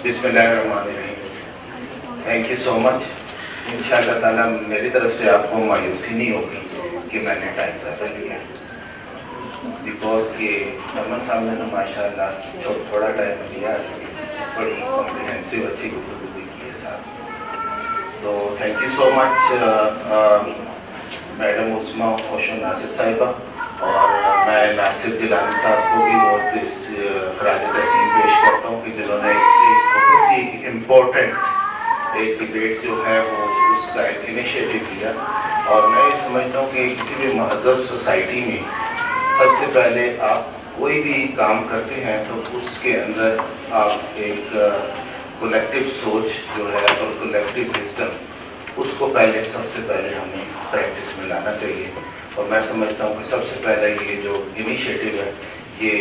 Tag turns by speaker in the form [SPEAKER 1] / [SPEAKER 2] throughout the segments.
[SPEAKER 1] बिस्मिल्लाहिर्रहमानिर्रहीम। Thank you so much. इंशाअल्लाह ताला मेरी तरफ से आपको मायूसी नहीं होगी कि मैंने टाइम ज़्यादा लिया, बिकॉज कि अमन साहब ने तो माशाअल्लाह थोड़ा टाइम लिया, बड़ी कॉम्प्रिहेंसिव अच्छी गुफ्तगू भी की है साहब। तो thank you so much madam Usma ओशन नासिर साहिबा, और मैं नासिर जिलानी साहब को भी बहुत इस खराज तहसीन पेश करता हूँ कि जिन्होंने एक बहुत ही इम्पोर्टेंट एक डिबेट जो है वो उसका एक इनिशिएटिव लिया। और मैं ये समझता हूँ कि किसी भी महज़ब सोसाइटी में सबसे पहले आप कोई भी काम करते हैं तो उसके अंदर आप एक कलेक्टिव सोच जो है और कलेक्टिव विजडम उसको पहले सबसे पहले हमें प्रैक्टिस में लाना चाहिए। और मैं समझता हूँ कि सबसे पहले ये जो इनिशिएटिव है ये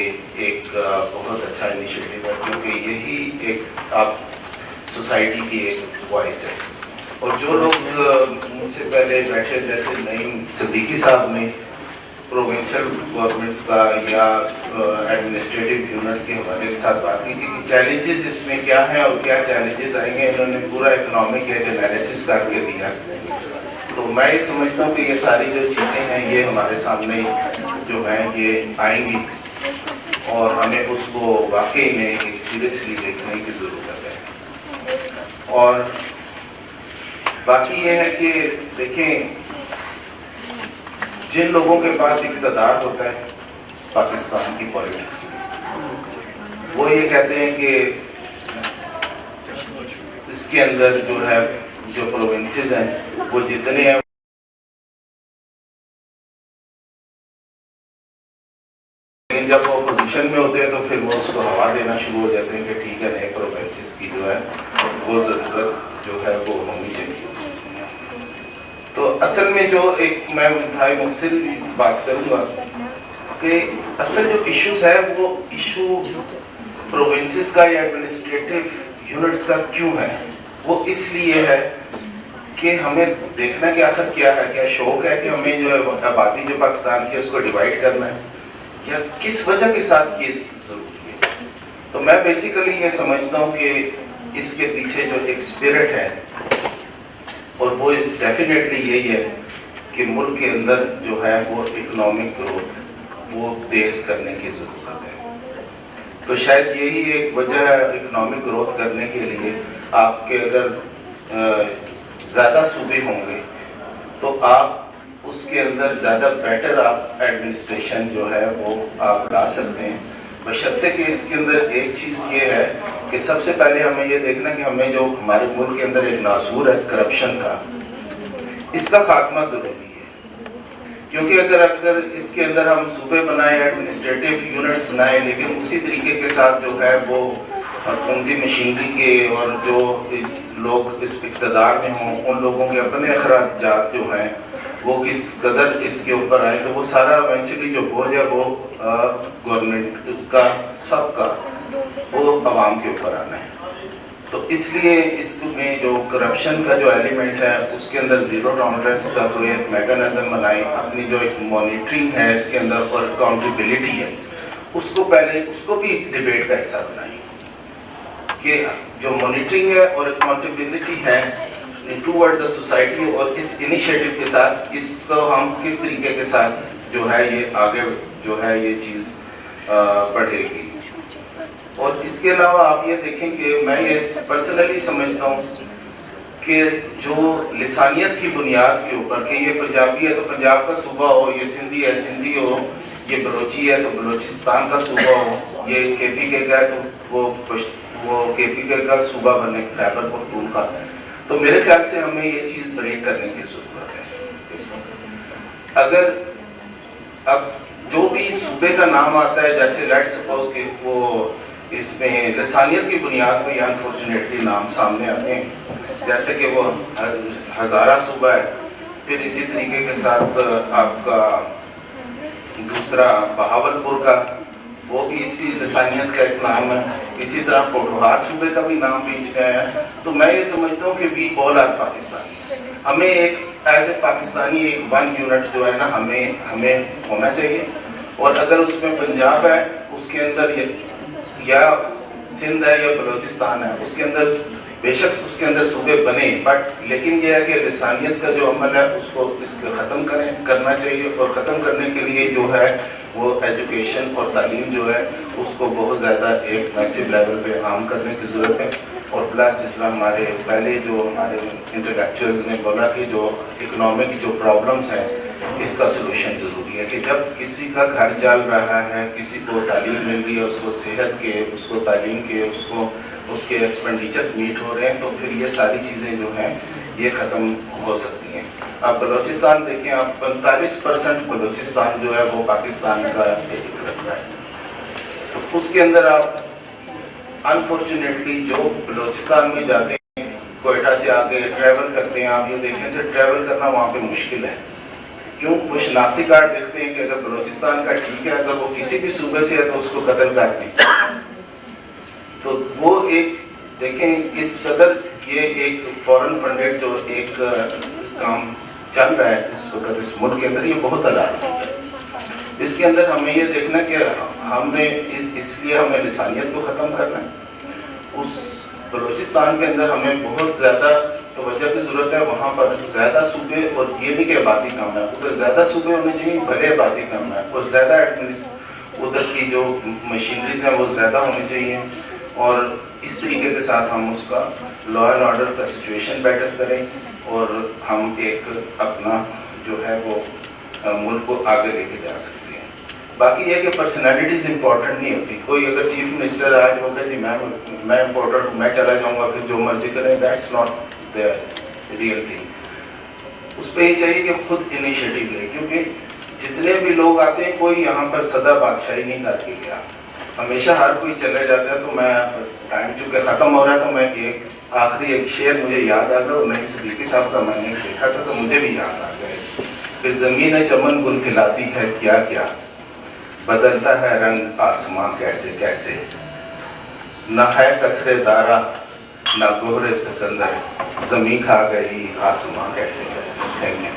[SPEAKER 1] एक बहुत अच्छा इनिशिएटिव है, क्योंकि यही एक आप सोसाइटी की एक वॉइस है। और जो लोग मुझसे पहले बैठे जैसे नईम सिद्दीकी साहब ने प्रोविंशियल गवर्नमेंट्स का या एडमिनिस्ट्रेटिव यूनिट्स के हवाले के साथ बात की कि चैलेंजेस इसमें क्या हैं और क्या चैलेंजेस आएंगे, इन्होंने पूरा इकोनॉमिक एक एनालिसिस करके दिया। तो मैं ये समझता हूँ कि ये सारी जो चीज़ें हैं ये हमारे सामने जो हैं ये आएंगी और हमें उसको वाकई में एक सीरियसली देखने की ज़रूरत है। और बाकी ये है कि देखें, जिन लोगों के पास इक़्तिदार होता है पाकिस्तान की पॉलिटिक्स में, वो ये कहते हैं कि इसके अंदर जो है जो प्रोविंसेस हैं वो जितने हैं जब वो अपोजिशन में होते हैं तो फिर वो उसको हवा देना शुरू हो जाते हैं कि ठीक है नए प्रोविंसेस की जो है वो ज़रूरत जो है वो होनी चाहिए। तो असल में जो एक मैं इंतहाई मुख्तसर बात करूँगा कि असल जो इश्यूज है वो इशू प्रोविंसेस का या एडमिनिस्ट्रेटिव यूनिट्स का क्यों है। वो इसलिए है कि हमें देखना कि आखिर क्या है, क्या शौक है कि हमें जो है आबादी जो पाकिस्तान की उसको डिवाइड करना है या किस वजह के साथ ये जरूरी है। तो मैं बेसिकली ये समझता हूँ कि इसके पीछे जो एक स्पिरिट है और वो डेफिनेटली यही है कि मुल्क के अंदर जो है वो इकोनॉमिक ग्रोथ वो तेज़ करने की ज़रूरत है। तो शायद यही एक वजह है इकोनॉमिक ग्रोथ करने के लिए आपके अगर ज़्यादा सूबे होंगे तो आप उसके अंदर ज़्यादा बेटर आप एडमिनिस्ट्रेशन जो है वो आप ला सकते हैं, बशर्ते कि इसके अंदर एक चीज़ ये है कि सबसे पहले हमें ये देखना कि हमें जो हमारे मुल्क के अंदर एक नासूर है करप्शन का, इसका खात्मा ज़रूरी है। क्योंकि अगर इसके अंदर हम सूबे बनाए, एडमिनिस्ट्रेटिव यूनिट्स बनाए, लेकिन उसी तरीके के साथ जो है वो हुकूमती मशीनरी के और जो लोग इस इक़्तिदार में हों उन लोगों के अपने अखराजात जो हैं वो किस कदर इसके ऊपर आए, तो वो सारा इवेंचुअली जो बोझ है वो गवर्नमेंट का सबका वो आवाम के ऊपर आना है। तो इसलिए इसमें जो करप्शन का जो एलिमेंट है उसके अंदर ज़ीरो टॉलरेंस का कोई एक मैकेनिज्म बनाए, अपनी जो एक मॉनिटरिंग है इसके अंदर और अकाउंटेबिलिटी है उसको पहले उसको भी डिबेट का हिस्सा बनाए कि जो मॉनिटरिंग है और अकाउंटेबिलिटी है टूवर्ड द सोसाइटी, और इस इनिशिएटिव के साथ इसको हम किस तरीके के साथ जो है ये आगे जो है ये चीज़ बढ़ेगी। और इसके अलावा आप ये देखें कि मैं ये पर्सनली समझता हूँ कि जो लिसानियत की बुनियाद के ऊपर कि ये पंजाबी है तो पंजाब का सूबा हो, ये सिंधी है सिंधी हो, ये बलोची है तो बलोचिस्तान का सूबा हो, ये KPK का है तो वो KPK का सूबा बने खैबर पख्तूनख्वा। तो मेरे ख्याल से हमें ये चीज़ ब्रेक करने की ज़रूरत है। अगर अब जो भी सूबे का नाम आता है, जैसे लेट्स सपोज कि वो इसमें लसानियत की बुनियाद पर या अनफॉर्चुनेटली नाम सामने आते हैं, जैसे कि वो हज़ारा सूबा है, फिर इसी तरीके के साथ आपका दूसरा बहावलपुर का वो भी इसी लसानियत का एक नाम है, इसी तरह पोठोहार सूबे का भी नाम बीच में है। तो मैं ये समझता हूँ कि वी ऑल आर पाकिस्तानी, हमें एक एज ए पाकिस्तानी एक वन यूनिट जो है ना हमें होना चाहिए। और अगर उसमें पंजाब है उसके अंदर या سندھ ہے یا بلوچستان ہے، اس کے اندر بے شک اس کے اندر صوبے بنے، بٹ لیکن یہ ہے کہ لسانیت کا جو عمل ہے اس کو ختم کرنا چاہیے، اور ختم کرنے کے لیے جو ہے وہ ایجوکیشن اور تعلیم جو ہے اس کو بہت زیادہ ایک میسو لیول پہ عام کرنے کی ضرورت ہے۔ اور پلس جس طرح ہمارے پہلے جو ہمارے انٹلیکچوئلز نے بولا کہ جو اکنامک جو پرابلمس ہیں اس کا سلوشن ضروری ہے، کہ جب کسی کا گھر چل رہا ہے، کسی کو تعلیم مل رہی ہے، اس کو صحت کے، اس کو تعلیم کے، اس کے ایکسپینڈیچر میٹ ہو رہے ہیں، تو پھر یہ ساری چیزیں جو ہیں یہ ختم ہو سکتی ہیں۔ آپ بلوچستان دیکھیں، آپ 45% بلوچستان جو ہے وہ پاکستان کا ایک رقبہ ہے، تو اس کے اندر آپ انفارچونیٹلی جو بلوچستان میں جاتے ہیں، کوئٹہ سے آگے ٹریول کرتے ہیں، آپ یہ دیکھیں تو ٹریول کرنا وہاں پہ مشکل ہے۔ کیوں؟ وہ شناختی کارڈ دیکھتے ہیں کہ اگر بلوچستان کا ٹھیک ہے، اگر وہ کسی بھی صوبے سے ہے تو اس کو قتل کرتے ہیں۔ تو وہ ایک دیکھیں کس قدر یہ ایک فورن فنڈڈ جو ایک کام چل رہا ہے اس وقت اس ملک کے اندر، یہ بہت علامت ہے۔ اس کے اندر ہمیں یہ دیکھنا کہ ہم نے اس لیے ہمیں لسانیت کو ختم کرنا ہے۔ اس بلوچستان کے اندر ہمیں بہت زیادہ توجہ کی ضرورت ہے، وہاں پر زیادہ صوبے، اور یہ نہیں کہ آبادی کم ہے، ادھر زیادہ صوبے ہونے چاہیے، بڑے آبادی کم ہے، اور زیادہ ادھر کی جو مشینریز ہیں وہ زیادہ ہونی چاہیے، اور اس طریقے کے ساتھ ہم اس کا لا اینڈ آرڈر کا سچویشن بیٹر کریں، اور ہم ایک اپنا جو ہے وہ ملک کو آگے لے کے جا سکتے ہیں۔ باقی یہ کہ پرسنالٹیز امپورٹنٹ نہیں ہوتی۔ کوئی اگر چیف منسٹر آج وہ کہ جی میں امپورٹنٹ ہوں، میں چلا جاؤں گا، پھر جو مرضی کریں، that's not the real thing. اس پہ یہ چاہیے کہ خود انیشیٹو لے، کیونکہ جتنے بھی لوگ آتے ہیں کوئی یہاں پر سدا بادشاہی نہیں کر کے گیا، ہمیشہ ہر کوئی چلے جاتا ہے۔ تو میں بس ٹائم چونکہ ختم ہو رہا ہے، تو میں ایک آخری ایک شعر مجھے یاد آ گیا، اور نئی صدیقی صاحب کا میں نے دیکھا تھا تو مجھے بھی یاد آ گیا کہ زمین چمن گل کھلاتی ہے کیا کیا، بدلتا ہے رنگ آسماں کیسے کیسے، نہ ہے قصر دارا نہ گہر سکندر، زمین کھا گئی آسماں کیسے کیسے۔ Thank you.